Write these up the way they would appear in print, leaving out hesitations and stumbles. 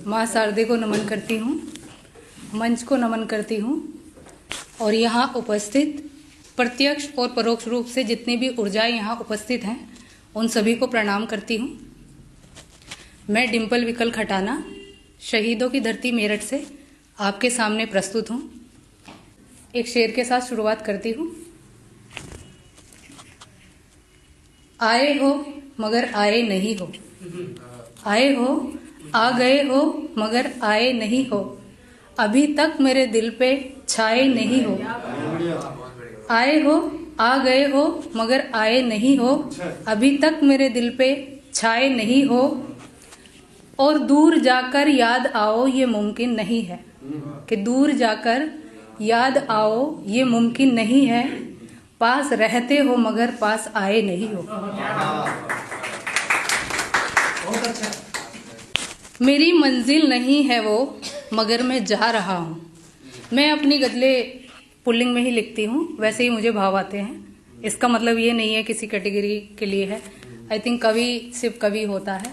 माँ शारदे को नमन करती हूँ, मंच को नमन करती हूँ और यहाँ उपस्थित प्रत्यक्ष और परोक्ष रूप से जितनी भी ऊर्जाएं यहाँ उपस्थित हैं उन सभी को प्रणाम करती हूँ। मैं डिम्पल विकल खटाना शहीदों की धरती मेरठ से आपके सामने प्रस्तुत हूँ। एक शेर के साथ शुरुआत करती हूँ। आए हो मगर आए नहीं हो, आए हो आ गए हो मगर आए नहीं हो, अभी तक मेरे दिल पे छाए नहीं हो। आए हो आ गए हो मगर आए नहीं हो, अभी तक मेरे दिल पे छाए नहीं हो। और दूर जाकर याद आओ ये मुमकिन नहीं है, कि दूर जाकर याद आओ ये मुमकिन नहीं है, पास रहते हो मगर पास आए नहीं हो। मेरी मंजिल नहीं है वो मगर मैं जा रहा हूँ। मैं अपनी गज़लें पुल्लिंग में ही लिखती हूँ, वैसे ही मुझे भाव आते हैं। इसका मतलब ये नहीं है किसी कैटेगरी के लिए है। आई थिंक कवि सिर्फ कवि होता है,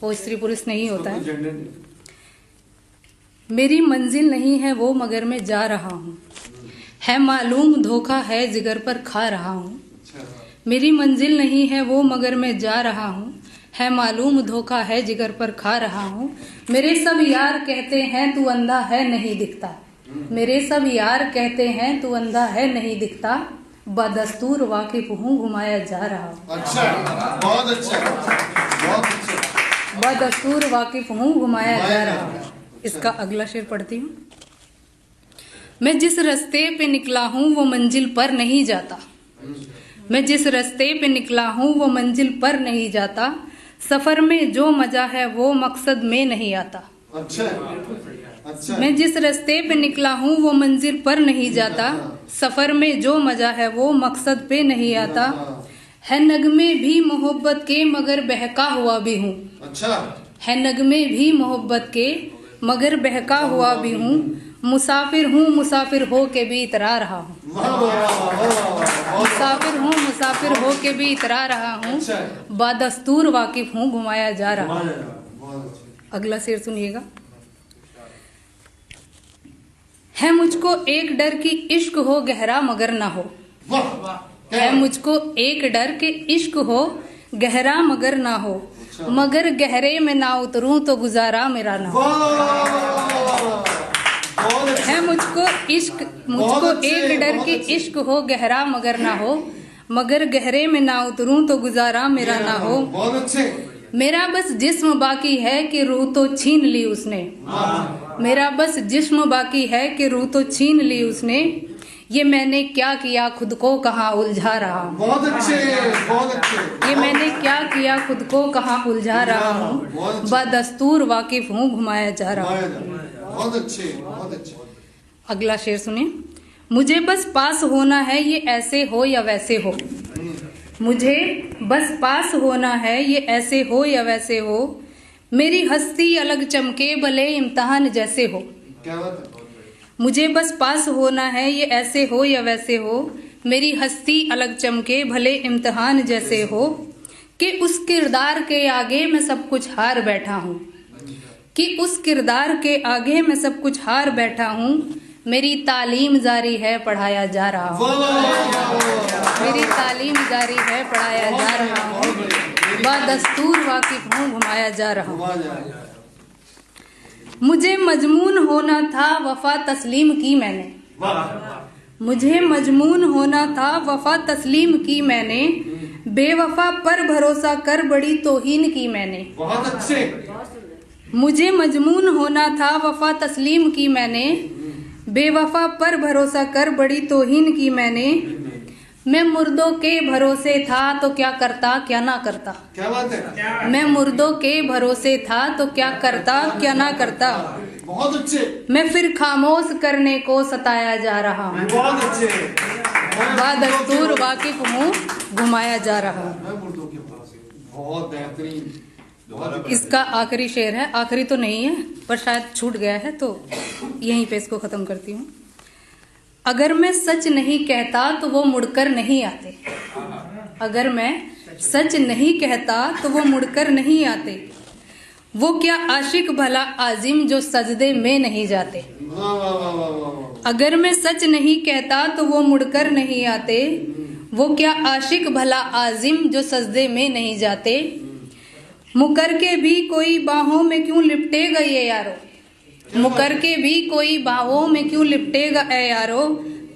वो स्त्री पुरुष नहीं होता है। मेरी मंजिल नहीं है वो मगर मैं जा रहा हूँ, है मालूम धोखा है जिगर पर खा रहा हूँ। मेरी मंजिल नहीं है वो मगर मैं जा रहा हूँ, है मालूम धोखा है जिगर पर खा रहा हूँ। मेरे सब यार कहते हैं तू अंधा है नहीं दिखता, मेरे सब यार कहते हैं तू अंधा है नहीं दिखता, बदस्तूर वाकिफ हूँ घुमाया जा रहा हूँ। अच्छा, बहुत अच्छा, बहुत अच्छा। बदस्तूर वाकिफ हूँ घुमाया जा रहा हूँ। इसका अगला शेर पढ़ती हूँ। मैं जिस रास्ते पे निकला हूँ वो मंजिल पर नहीं जाता, मैं जिस रास्ते पे निकला हूँ वो मंजिल पर नहीं जाता, सफर में जो मजा है वो मकसद में नहीं आता। अच्छा, अच्छा। मैं जिस रास्ते पे निकला हूँ वो मंजिल पर नहीं जाता, सफर में जो मजा है वो मकसद पे नहीं आता। है नगमे भी मोहब्बत के मगर बहका हुआ भी हूँ, अच्छा। है नगमे भी मोहब्बत के मगर बहका हुआ भी हूँ, मुसाफिर हूँ मुसाफिर हो के भी इतरा रहा हूँ। मुसाफिर हूँ मुसाफिर हो के भी इतरा रहा हूँ, बादस्तूर वाकिफ हूँ घुमाया जा रहा हूँ। अगला शेर सुनिएगा। है मुझको एक डर कि इश्क हो गहरा मगर ना हो, है मुझको एक डर कि इश्क हो गहरा मगर ना हो, मगर गहरे में ना उतरूं तो गुजारा मेरा ना हो। है मुझको एक डर कि इश्क हो गहरा मगर ना हो, मगर गहरे में ना उतरूं तो गुजारा मेरा ना हो। मेरा बस जिस्म बाकी है कि रूह तो छीन ली उसने, मेरा बस जिस्म बाकी है कि रूह तो छीन ली उसने, ये मैंने क्या किया खुद को कहाँ उलझा रहा हूँ। बहुत अच्छे, बहुत अच्छे। ये मैंने क्या किया खुद को कहाँ उलझा रहा हूँ, बदस्तूर वाकिफ हूँ घुमाया जा रहा हूँ। बहुत अच्छे, बहुत अच्छे। अगला शेर सुनिए। मुझे बस पास होना है ये ऐसे हो या वैसे हो, मुझे बस पास होना है ये ऐसे हो या वैसे हो, मेरी हस्ती अलग चमके भले इम्तिहान जैसे हो। क्या बात है। मुझे बस पास होना है ये ऐसे हो या वैसे हो, मेरी हस्ती अलग चमके भले इम्तिहान जैसे हो, कि उस किरदार के आगे मैं सब कुछ हार बैठा हूँ, कि उस किरदार के आगे मैं सब कुछ हार बैठा हूँ, मेरी तालीम जारी है पढ़ाया जा रहा हूँ, मेरी तालीम जारी है पढ़ाया जा रहा हूँ, बदस्तूर वाकिफ हूँ घुमाया जा रहा हूँ। मुझे मजमून होना था वफा तस्लीम की मैंने, मुझे मजमून होना था वफा तस्लीम की मैंने, बेवफा पर भरोसा कर बड़ी तौहीन की मैंने। बहुत अच्छे। मुझे मजमून होना था वफा तस्लीम की मैंने, बेवफा पर भरोसा कर बड़ी तौहीन की मैंने, मैं मुर्दों के भरोसे था तो क्या करता क्या ना करता। क्या बात है। मैं मुर्दों के भरोसे था तो क्या करता क्या ना करता, बहुत अच्छे। मैं फिर खामोश करने को सताया जा रहा हूँ, बहुत अच्छे। बदस्तूर वाकिफ हूँ घुमाया जा रहा हूँ। बहुत बेहतरीन। इसका आखिरी शेर है, आखिरी तो नहीं है पर शायद छूट गया है तो यहीं पे इसको खत्म करती हूँ। अगर मैं सच नहीं कहता तो वो मुड़कर नहीं आते, अगर मैं सच नहीं कहता तो वो मुड़कर नहीं आते, वो क्या आशिक भला आजिम जो सजदे में नहीं जाते। वाह वाह वाह वाह वाह वाह। अगर मैं सच नहीं कहता तो वो मुड़कर नहीं आते। वो क्या आशिक भला आजिम जो सजदे में नहीं जाते। मुकर के भी कोई बाहों में क्यों लिपटेगा ये यारो। मुकर के भी कोई बाहों में क्यों लिपटेगा ए यारो।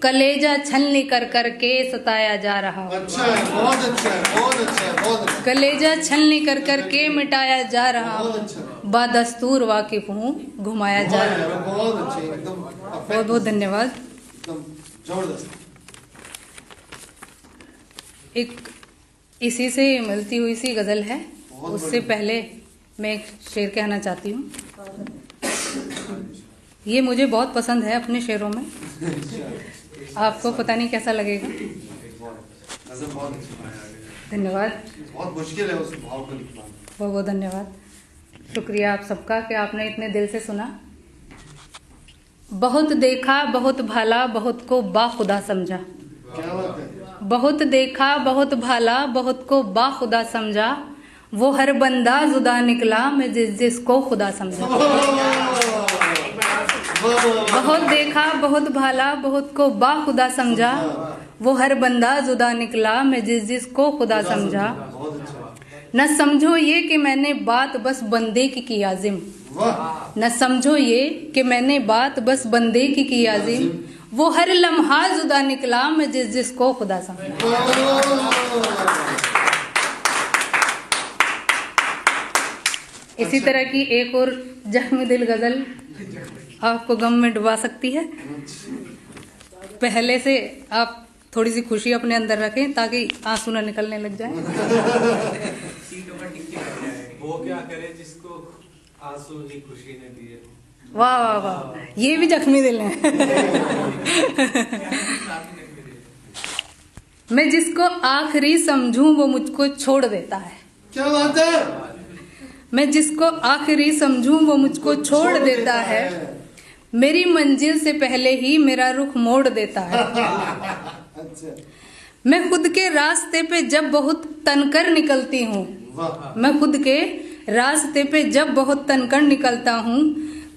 कलेजा छलनी कर कर के सताया जा रहा। अच्छा है, बहुत अच्छा है, बहुत अच्छा है, बहुत अच्छा है, कलेजा छलनी कर कर के मिटाया जा रहा। बहुत अच्छा है। बादस्तूर वाकिफ हूँ घुमाया जा रहा। बहुत अच्छे, एकदम बहुत बहुत धन्यवाद। एकदम जबरदस्त। एक इसी से मिलती हुई सी गजल है, उससे पहले मैं एक शेर कहना चाहती हूँ। ये मुझे बहुत पसंद है अपने शेरों में, आपको पता नहीं कैसा लगेगा। बहुत अच्छा, धन्यवाद, बहुत मुश्किल है उस भाव को लिखना। बहुत बहुत धन्यवाद। शुक्रिया आप सबका कि आपने इतने दिल से सुना। बहुत देखा बहुत भाला बहुत को बाखुदा समझा। क्या बात है। बहुत देखा बहुत भाला बहुत को बाखुदा समझा। वो हर बंदा जुदा निकला मैं जिसको खुदा समझा। बहुत देखा बहुत भाला बहुत को बाखुदा समझा। वो हर बंदा जुदा निकला मैं जिसको खुदा समझा। बहुत अच्छा। न समझो ये कि मैंने बात बस बंदे की आजिम। वाह। न समझो ये कि मैंने बात बस बंदे की आजिम। वो हर लम्हा जुदा निकला मैं जिसको खुदा समझा। इसी तरह की एक और जख्मी दिल गजल आपको गम में डुबा सकती है। पहले से आप थोड़ी सी खुशी अपने अंदर रखें ताकि आंसू न निकलने लग जाए। वो क्या करे जिसको आंसू ही खुशी ने दिए। वाह वाह वाह, ये भी जख्मी दिल है। मैं जिसको आखिरी समझूं वो मुझको छोड़ देता है। क्या बात है। मैं जिसको आखिरी समझूं वो मुझको छोड़ देता है। मेरी मंजिल से पहले ही मेरा रुख मोड़ देता है। अच्छा। मैं खुद के रास्ते पे जब बहुत तनकर निकलती हूँ। वाह। मैं खुद के रास्ते पे जब बहुत तनकर निकलता हूँ,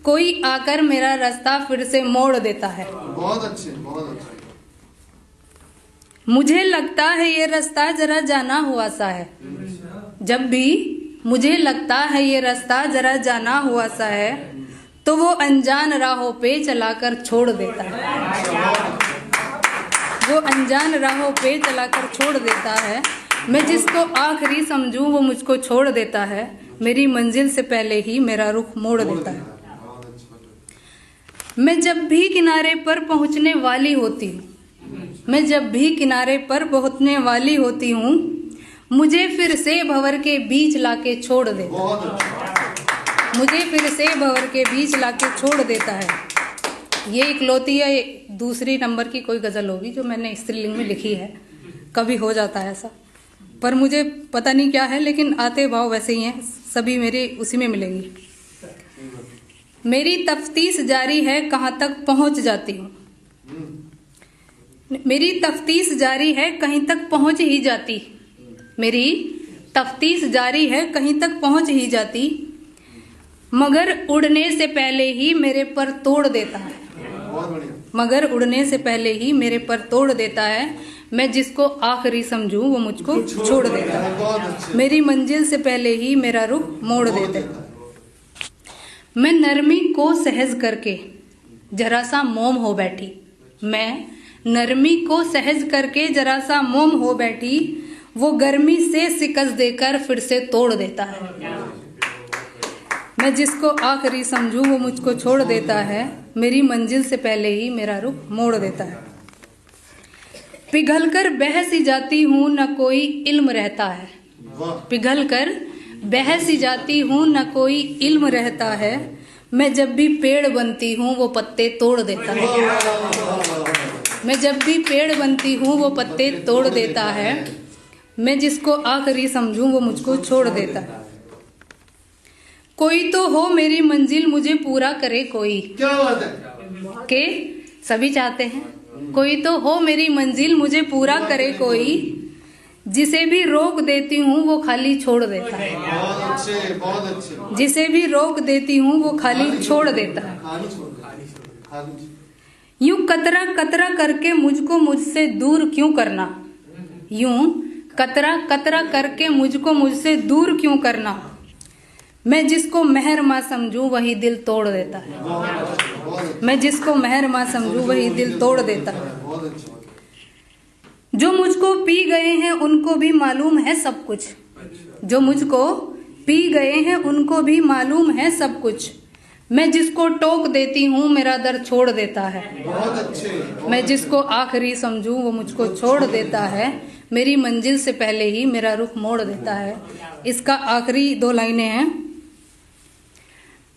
कोई आकर मेरा रास्ता फिर से मोड़ देता है। बहुत अच्छे, बहुत अच्छे। मुझे लगता है ये रास्ता जरा जाना हुआ सा है। जब भी मुझे लगता है ये रास्ता जरा जाना हुआ सा है, तो वो अनजान राहों पे चलाकर छोड़ देता है। वो अनजान राहों पे चलाकर छोड़ देता है। मैं जिसको आखिरी समझूं वो मुझको छोड़ देता है। मेरी मंजिल से पहले ही मेरा रुख मोड़ देता है। मैं जब भी किनारे पर पहुंचने वाली होती हूँ, मैं जब भी किनारे पर पहुंचने वाली होती हूँ, मुझे फिर से भंवर के बीच लाके छोड़ देता है। मुझे फिर से भंवर के बीच लाके छोड़ देता है। ये इकलौती है दूसरी नंबर की कोई गजल होगी जो मैंने स्त्रीलिंग में लिखी है। कभी हो जाता है ऐसा, पर मुझे पता नहीं क्या है, लेकिन आते भाव वैसे ही हैं, सभी मेरे उसी में मिलेंगी। मेरी तफ्तीश जारी है कहाँ तक पहुँच जाती हूँ। मेरी तफ्तीश जारी है कहीं तक पहुँच ही जाती। मेरी तफ्तीश जारी है कहीं तक पहुँच ही जाती, मगर उड़ने से पहले ही मेरे पर तोड़ देता है। बहुत बढ़िया। मगर उड़ने से पहले ही मेरे पर तोड़ देता है। मैं जिसको आखिरी समझूं वो मुझको छोड़ देता है। बहुत अच्छे। मेरी मंजिल से पहले ही मेरा रुख मोड़ देता है। मैं नरमी को सहज करके जरा सा मोम हो बैठी। मैं नरमी को सहज करके जरा सा मोम हो बैठी, वो गर्मी से शिकस्त देकर फिर से तोड़ देता है। मैं जिसको आखिरी समझूं वो मुझको छोड़ देता है। मेरी मंजिल से पहले ही मेरा रुख मोड़ देता है। पिघलकर बह सी जाती हूँ न कोई इल्म रहता है। पिघलकर बह सी जाती हूँ न कोई इल्म रहता है। मैं जब भी पेड़ बनती हूँ वो पत्ते तोड़ देता है। मैं जब भी पेड़ बनती हूँ वो पत्ते तोड़ देता है। मैं जिसको आखिरी समझूं वो मुझको छोड़ देता है। कोई तो हो मेरी मंजिल मुझे पूरा करे कोई। क्या बात है। के सभी चाहते हैं कोई तो हो मेरी मंजिल मुझे पूरा करे कोई। जिसे भी रोक देती हूँ वो खाली छोड़ देता है। बहुत अच्छे, बहुत अच्छे। जिसे भी रोक देती हूँ वो खाली छोड़ देता है। खाली छोड़ दे, खाली। यूं कतरा कतरा करके मुझको मुझसे दूर क्यों करना, यूं कतरा कतरा करके मुझको मुझसे दूर क्यों करना। मैं जिसको मेहर माँ समझूं वही दिल तोड़ देता है। मैं जिसको मेहर माँ समझूं वही दिल तोड़ देता है। बहुत अच्छे। जो मुझको पी गए हैं उनको भी मालूम है सब कुछ, जो मुझको पी गए हैं उनको भी मालूम है सब कुछ। मैं जिसको टोक देती हूँ मेरा दर्द छोड़ देता है। बहुत अच्छे। मैं जिसको आखिरी समझूं वो मुझको छोड़ देता है। मेरी मंजिल से पहले ही मेरा रुख मोड़ देता है। इसका आखिरी 2 लाइनें हैं।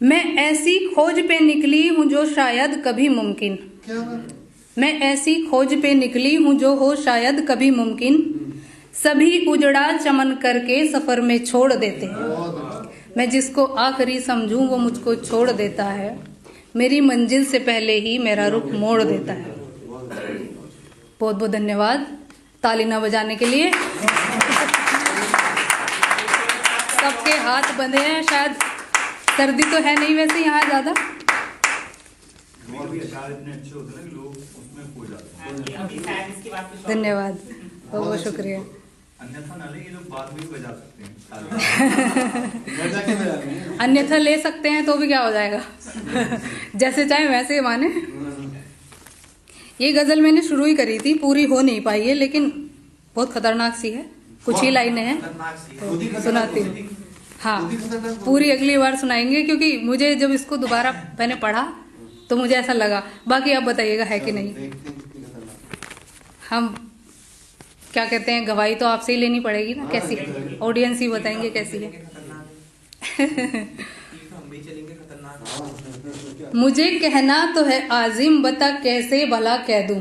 मैं ऐसी खोज पे निकली हूँ जो शायद कभी मुमकिन, क्या बात है? मैं ऐसी खोज पे निकली हूँ जो हो शायद कभी मुमकिन। सभी उजड़ा चमन करके सफर में छोड़ देते हैं। बहुत अच्छे। मैं जिसको आखिरी समझूं वो मुझको छोड़ देता है। मेरी मंजिल से पहले ही मेरा रुख मोड़ देता है। बहुत बहुत धन्यवाद ताली ना बजाने के लिए। सबके हाथ बंधे हैं, शायद सर्दी तो है नहीं वैसे यहाँ ज्यादा। धन्यवाद, बहुत बहुत शुक्रिया। अन्यथा ना ले, ये लोग बाद में भी बजा सकते हैं। मजा के बजा रहे हैं। अन्यथा ले सकते हैं तो भी क्या हो जाएगा। जैसे चाहे वैसे ही माने। ये गजल मैंने शुरू ही करी थी, पूरी हो नहीं पाई है, लेकिन बहुत खतरनाक सी है। कुछ ही लाइनें हैं तो सुनाती हूँ। हाँ, पूरी अगली बार सुनाएंगे, क्योंकि मुझे जब इसको दोबारा मैंने पढ़ा तो मुझे ऐसा लगा। बाकी आप बताइएगा है कि नहीं। देखते हैं कितनी खतरनाक। हम क्या कहते हैं, गवाही तो आपसे ही लेनी पड़ेगी ना, कैसी है ऑडियंस ही बताएंगे कैसी है। हम भी चलेंगे खतरनाक। मुझे कहना तो है आजिम, बता कैसे भला कह दूं।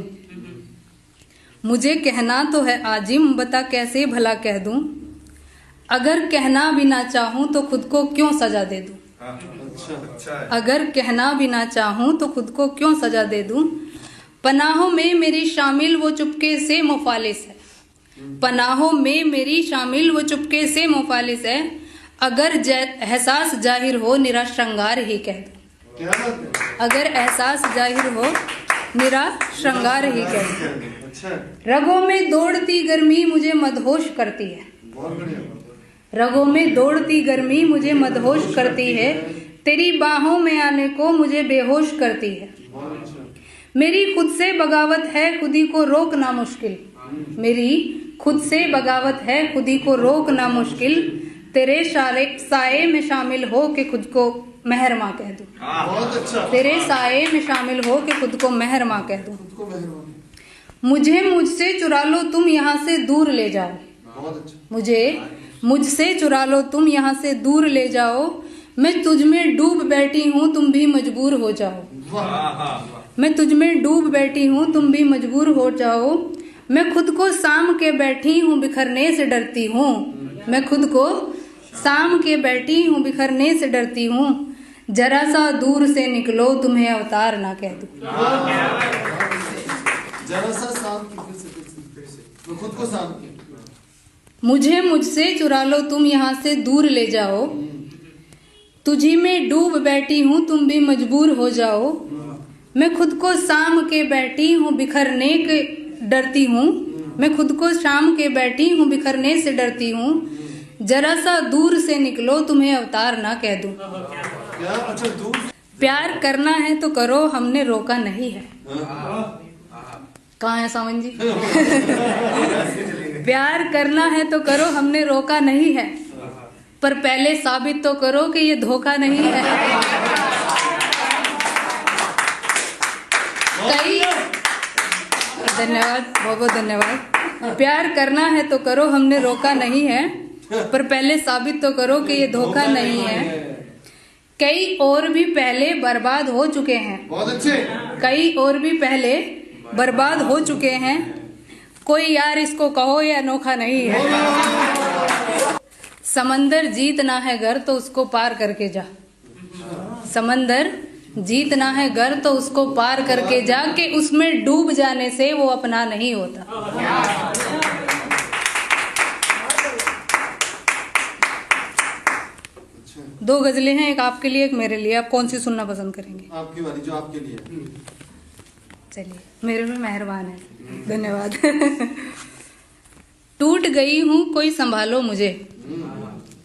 मुझे कहना तो है आजिम, बता कैसे भला कह दूं। अगर कहना भी ना चाहूं तो खुद को क्यों सजा दे दूं। अच्छा। अगर कहना भी ना चाहूं तो खुद को क्यों सजा दे दूं। पनाहों में मेरी शामिल वो चुपके से मुफालिस है। पनाहों में मेरी शामिल वो चुपके से मुफालिस है। अगर एहसास जाहिर हो निरा श्रृंगार ही कह दूं। क्या बात है? अगर एहसास जाहिर हो निरा श्रृंगार ही कह दूं। अच्छा। रगों में दौड़ती गर्मी मुझे मदहोश करती है। बहुत बढ़िया। रगों में दौड़ती गर्मी मुझे मदहोश करती है। तेरी बाहों में आने को मुझे बेहोश करती है। बहुत अच्छा। मेरी खुद से बगावत है खुदी को रोकना मुश्किल। मेरी खुद से बगावत है खुदी को रोकना मुश्किल। तेरे साए में शामिल हो के खुद को मेहरमा कह दूं। बहुत अच्छा। तेरे साए में शामिल हो के खुद को मेहरमा कह दूं। खुद को मेहरबान। मुझे मुझसे चुरा लो तुम यहाँ से दूर ले जाओ। बहुत अच्छा। मुझे मुझसे चुरा लो तुम यहाँ से दूर ले जाओ। मैं तुझ में डूब बैठी हूँ तुम भी मजबूर हो जाओ। मैं तुझ में डूब बैठी हूँ तुम भी मजबूर हो जाओ। मैं खुद को साम के बैठी हूँ बिखरने से डरती हूँ। मैं खुद को साम के बैठी हूँ बिखरने से डरती हूँ। जरा सा दूर से निकलो तुम्हें अवतार ना कह दूं। जरा सा शाम की फिर से मैं खुद को शाम की। मुझे मुझसे चुरा लो तुम यहाँ से दूर ले जाओ। तुझी में डूब बैठी हूँ तुम भी मजबूर हो जाओ। मैं खुद को शाम के बैठी हूँ बिखरने के डरती हूँ। मैं खुद को शाम के बैठी हूँ बिखरने से डरती हूँ। जरा सा दूर से निकलो तुम्हें अवतार ना कह दूं। क्या? अच्छा दूर। प्यार करना है तो करो हमने रोका नहीं है। कहाँ है सावन जी? प्यार करना है तो करो हमने रोका नहीं है। पर पहले साबित तो करो कि ये धोखा नहीं है। कई धन्यवाद, बहुत बहुत धन्यवाद। प्यार करना है तो करो हमने रोका नहीं है। पर पहले साबित तो करो कि ये धोखा नहीं है। कई और भी पहले बर्बाद हो चुके हैं। बहुत अच्छे। कई और भी पहले बर्बाद हो चुके हैं। कोई यार इसको कहो ये अनोखा नहीं है। समंदर जीतना है घर तो उसको पार करके जा। समंदर जीतना है घर तो उसको पार करके जा के उसमें डूब जाने से वो अपना नहीं होता। 2 गजलें हैं, एक आपके लिए एक मेरे लिए। आप कौन सी सुनना पसंद करेंगे? आपकी वाली जो आपके लिए। चलिए, मेरे में मेहरबान है, धन्यवाद। टूट गई हूँ कोई संभालो मुझे,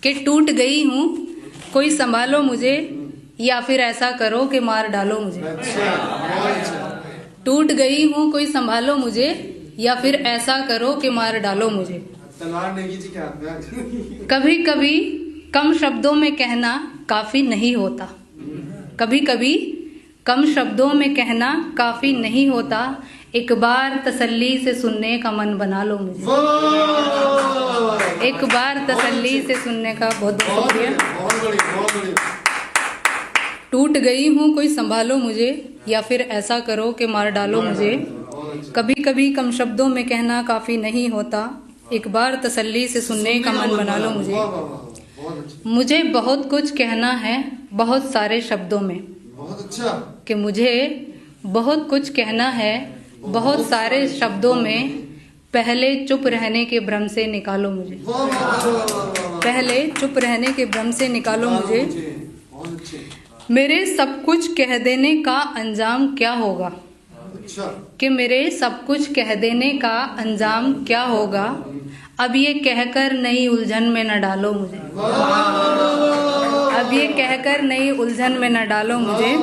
कि टूट गई हूँ कोई संभालो मुझे, या फिर ऐसा करो कि मार डालो मुझे। अच्छा, बहुत अच्छा। टूट गई हूँ कोई संभालो मुझे, या फिर ऐसा करो कि मार डालो मुझे। तलवार नेगी जी के हाथ में आज। कभी कभी कम शब्दों में कहना काफी नहीं होता, कभी कभी कम शब्दों में कहना काफी नहीं होता, एक बार तसल्ली से सुनने का मन बना लो मुझे। वाह! एक बार तसल्ली से सुनने का बहुत बहुत शुक्रिया। बहुत बढ़िया, बहुत बढ़िया। टूट गई हूँ कोई संभालो मुझे, या फिर ऐसा करो कि मार डालो मुझे। कभी कभी कम शब्दों में कहना काफी नहीं होता, एक बार तसल्ली से सुनने का मन बना लो मुझे। वाह, वाह, वाह, बहुत अच्छा। मुझे बहुत कुछ कहना है बहुत सारे शब्दों में, बहुत अच्छा। कि मुझे बहुत कुछ कहना है बहुत सारे शब्दों में, पहले चुप रहने के भ्रम से निकालो मुझे। वाह, वाह, वाह, वाह, वाह, वाह। पहले चुप रहने के भ्रम से निकालो मुझे। बहुत अच्छे। मेरे सब कुछ कह देने का अंजाम क्या होगा, अच्छा। कि मेरे सब कुछ कह देने का अंजाम क्या होगा, अब ये कहकर नई उलझन में न डालो मुझे। अब ये कहकर नई उलझन में न डालो मुझे।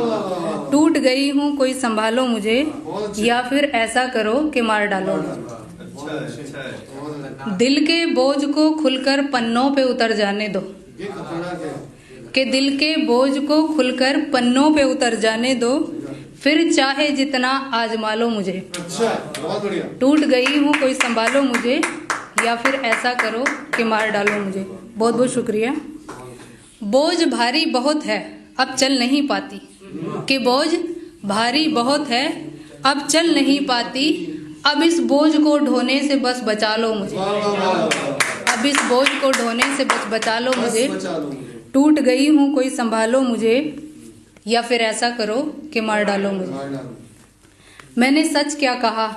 टूट गई हूँ कोई संभालो मुझे, या फिर ऐसा करो कि मार डालो मुझे। अच्छा अच्छा है। दिल के बोझ को खुलकर पन्नों पे उतर जाने दो, ये खतरनाक है। कि दिल के बोझ को खुलकर पन्नों पे उतर जाने दो, फिर चाहे जितना आजमा लो मुझे। अच्छा, बहुत बढ़िया। टूट गई हूँ कोई संभालो मुझे, या फिर ऐसा करो कि मार डालो मुझे। बहुत बहुत शुक्रिया। बोझ भारी बहुत है अब चल नहीं पाती, कि बोझ भारी बहुत है अब चल नहीं पाती, अब इस बोझ को ढोने से बस बचा लो मुझे। वाह, वाह, वाह, वाह। अब इस बोझ को ढोने से बस बचा लो मुझे। बस बचा लो मुझे। टूट गई हूँ कोई संभालो मुझे, या फिर ऐसा करो कि मार डालो मुझे। मार डालो। मैंने सच क्या कहा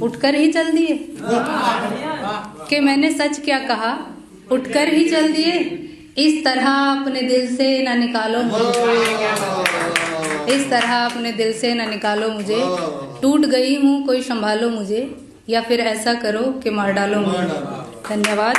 उठकर ही चल दिए, कि मैंने सच क्या कहा उठकर ही चल दिए, इस तरह अपने दिल से न निकालो मुझे। इस तरह अपने दिल से न निकालो मुझे। टूट गई हूँ कोई संभालो मुझे, या फिर ऐसा करो कि मार डालो मुझे। धन्यवाद।